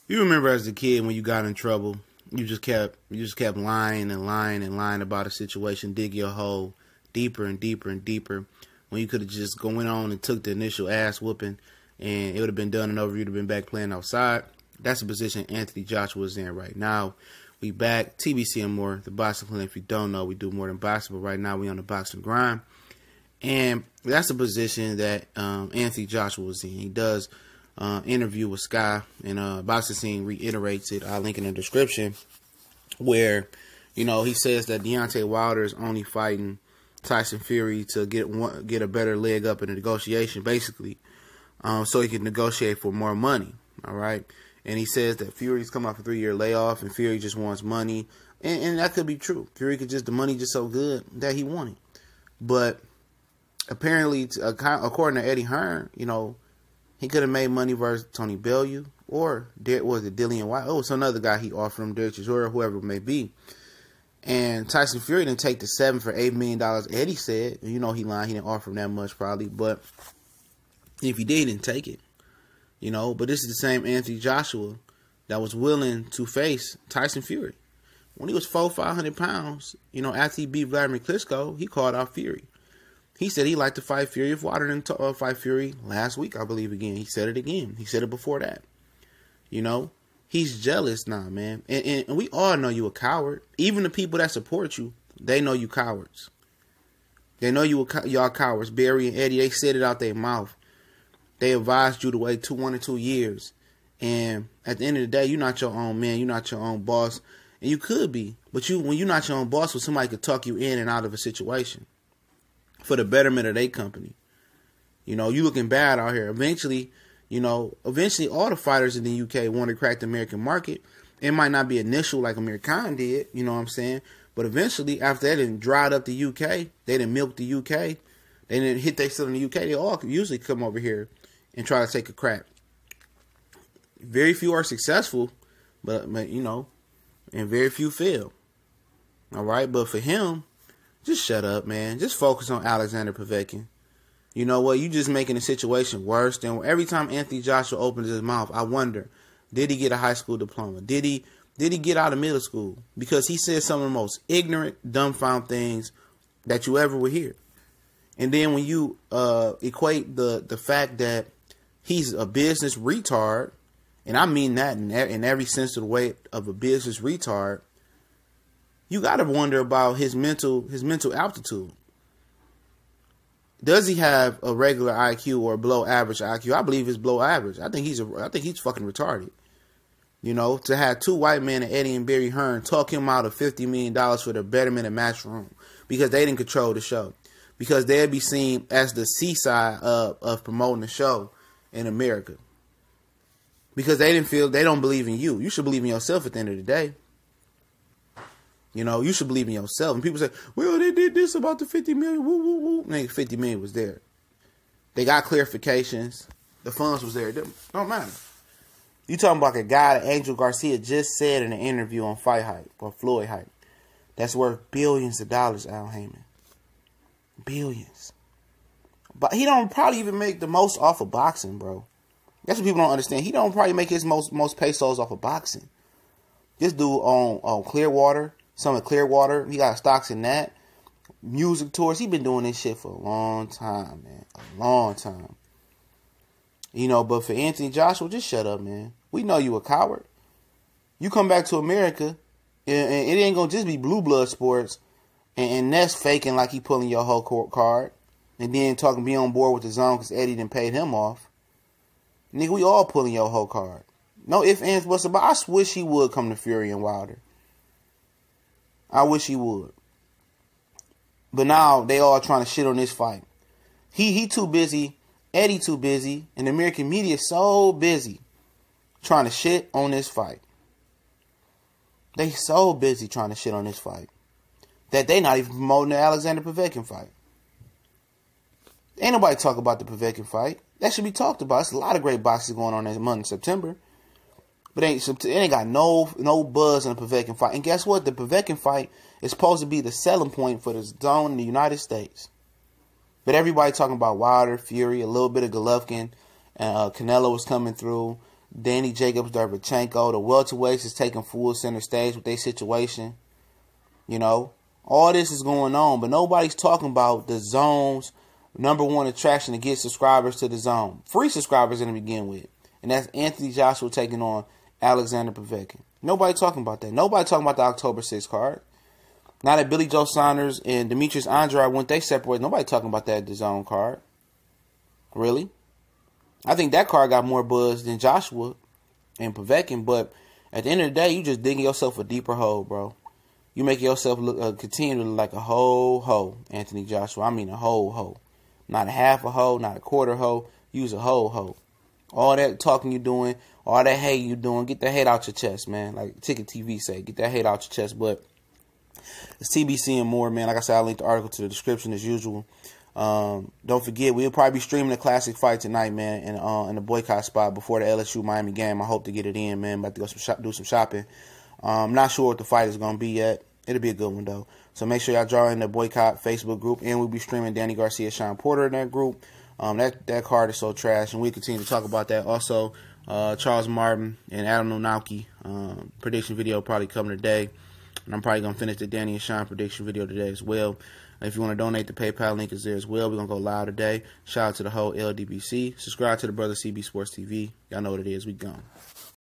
You remember as a kid when you got in trouble, you just kept lying and lying and lying about a situation, dig your hole deeper and deeper and deeper. When you could have just went on and took the initial ass whooping, and it would have been done and over. You'd have been back playing outside. That's the position Anthony Joshua is in right now. We back TBC and more, the boxing clinic. If you don't know, we do more than boxing, but right now we on the boxing grind, and that's the position that Anthony Joshua was in. He does interview with Sky, and Boxing Scene reiterates it. I'll link in the description, where he says that Deontay Wilder is only fighting Tyson Fury to get a better leg up in the negotiation, basically, so he can negotiate for more money. All right. And he says that Fury's come off a 3-year layoff, and Fury just wants money. And that could be true. Fury the money just so good that he wanted. But apparently, according to Eddie Hearn, he could have made money versus Tony Bellew, or was it Dillian White? Oh, it's another guy he offered him, Derek Chisora, or whoever it may be. And Tyson Fury didn't take the 7 for $8 million. Eddie said, he lied. He didn't offer him that much probably. But if he did, he didn't take it. But this is the same Anthony Joshua that was willing to face Tyson Fury. When he was 500 pounds, after he beat Vladimir Klitschko, he called out Fury. He said he'd like to fight Fury if Wilder didn't fight Fury last week, I believe, again. He said it again. He said it before that. He's jealous now, man. And we all know you a coward. Even the people that support you, they know you cowards. They know y'all cowards. Barry and Eddie, they said it out their mouth. They advised you to wait 1 or 2 years. And at the end of the day, you're not your own man. You're not your own boss. And you could be. But when you're not your own boss, well, somebody could talk you in and out of a situation for the betterment of their company. You looking bad out here. Eventually all the fighters in the UK want to crack the American market. It might not be initial like Amir Khan did, you know what I'm saying? But eventually, after they didn't dried up the UK, they didn't milk the UK, they didn't hit their still in the UK, they all usually come over here and try to take a crack. Very few are successful, but and very few fail. All right, but for him, just shut up, man. Just focus on Alexander Povetkin. You know what? You just making the situation worse. Than every time Anthony Joshua opens his mouth, I wonder, did he get a high school diploma? Did he get out of middle school? Because he said some of the most ignorant, dumbfound things that you ever would hear. And then when you equate the fact that he's a business retard, and I mean that in every sense of the way of a business retard, you got to wonder about his mental aptitude. Does he have a regular IQ or below average IQ? I believe it's below average. I think he's fucking retarded. To have two white men, Eddie and Barry Hearn, talk him out of $50 million for the betterment of Matchroom because they didn't control the show. Because they'd be seen as the seaside of promoting the show in America. Because they don't believe in you. You should believe in yourself at the end of the day. You should believe in yourself. And people say, well, they did this about the 50 million. Woo, woo, woo. Nigga, 50 million was there. They got clarifications. The funds was there. It don't matter. You talking about a guy that Angel Garcia just said in an interview on Fight Hype or Floyd Hype. That's worth billions of dollars, Al Heyman. Billions. But he don't probably even make the most off of boxing, bro. That's what people don't understand. He don't probably make his most pesos off of boxing. This dude on Clearwater, some of Clearwater, he got stocks in that. Music tours, he been doing this shit for a long time, man. A long time. But for Anthony Joshua, just shut up, man. We know you a coward. You come back to America, and it ain't gonna just be blue blood sports, and Ness faking like he pulling your whole card, and then be on board with the zone because Eddie done paid him off. Nigga, we all pulling your whole card. No ifs, ands, buts about. I wish he would come to Fury and Wilder. I wish he would. But now they all trying to shit on this fight. He too busy. Eddie too busy. And the American media so busy trying to shit on this fight. They so busy trying to shit on this fight that they not even promoting the Alexander Povetkin fight. Ain't nobody talk about the Povetkin fight. That should be talked about. There's a lot of great boxing going on this month in September. But it ain't got no buzz on the Povetkin fight. And guess what? The Povetkin fight is supposed to be the selling point for the zone in the United States. But everybody talking about Wilder, Fury, a little bit of Golovkin, Canelo was coming through. Danny Jacobs, Derevchenko. The welterweights is taking full center stage with their situation. You know, all this is going on, but nobody's talking about the zone's #1 attraction to get subscribers to the zone. Free subscribers in to begin with. And that's Anthony Joshua taking on Alexander Povetkin. Nobody talking about that. Nobody talking about the October 6th card. Now that Billy Joe Saunders and Demetrius Andrade went they separate, nobody talking about that DAZN card. Really? I think that card got more buzz than Joshua and Povetkin, but at the end of the day, you just digging yourself a deeper hole, bro. You make yourself look, continue to look like a whole hoe, Anthony Joshua. I mean a whole hoe. Not a half a hoe, not a quarter hoe. Use a whole hoe. All that talking you doing, all that hate you doing, get that hate out your chest, man. Like Ticket TV say, get that hate out your chest. But it's TBC and more, man. Like I said, I'll link the article to the description as usual. Don't forget, we'll probably be streaming the classic fight tonight, man, in the boycott spot before the LSU Miami game. I hope to get it in, man. About to go do some shopping. I'm not sure what the fight is going to be yet. It'll be a good one, though. So make sure y'all join the Boycott Facebook group. And we'll be streaming Danny Garcia, Sean Porter in that group. That card is so trash. And we continue to talk about that. Also, Charles Martin and Adam Nonauki prediction video probably coming today. And I'm probably going to finish the Danny and Sean prediction video today as well. If you want to donate, the PayPal link is there as well. We're going to go live today. Shout out to the whole LDBC. Subscribe to the brother CB Sports TV. Y'all know what it is. We gone.